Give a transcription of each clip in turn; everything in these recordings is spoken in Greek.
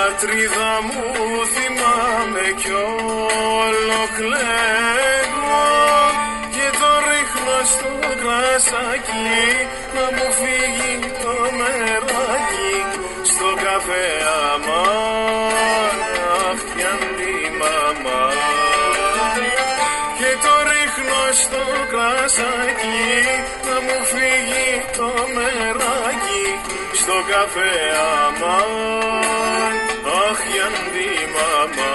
πατρίδα μου θυμάμαι κι όλο κλαίγω και το ρίχνω στο κρασάκι να μου φύγει το μεράκι στο καφέ αμάν, αχ κι αν τη μαμά. Και το ρίχνω στο κρασάκι να μου φύγει το μεράκι στο καφέ αμάν, αχ κι αν τη μαμά.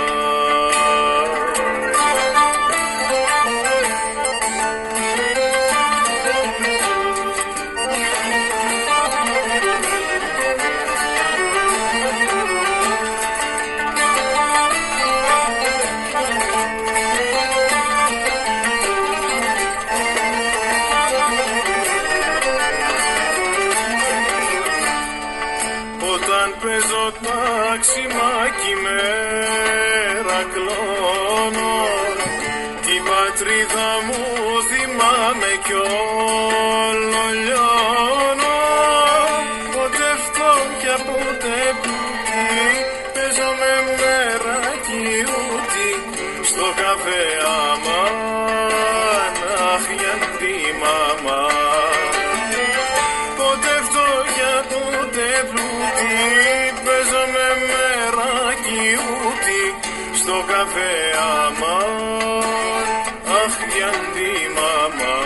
Όταν παίζω ταξιμάκι μέρα κλώνω, την πατρίδα μου θυμάμαι κι όλο λιώνω. Ποτέ φτώχεια, ποτέ πλούτη, παίζω με μεράκι ούτι στο καφέ αμάν, αχ για τη μαμά. Ποτέ φτώχεια, ποτέ πλούτη, παίζω με μεράκι ούτι στο καφέ αμάν, αχ για τη μαμά.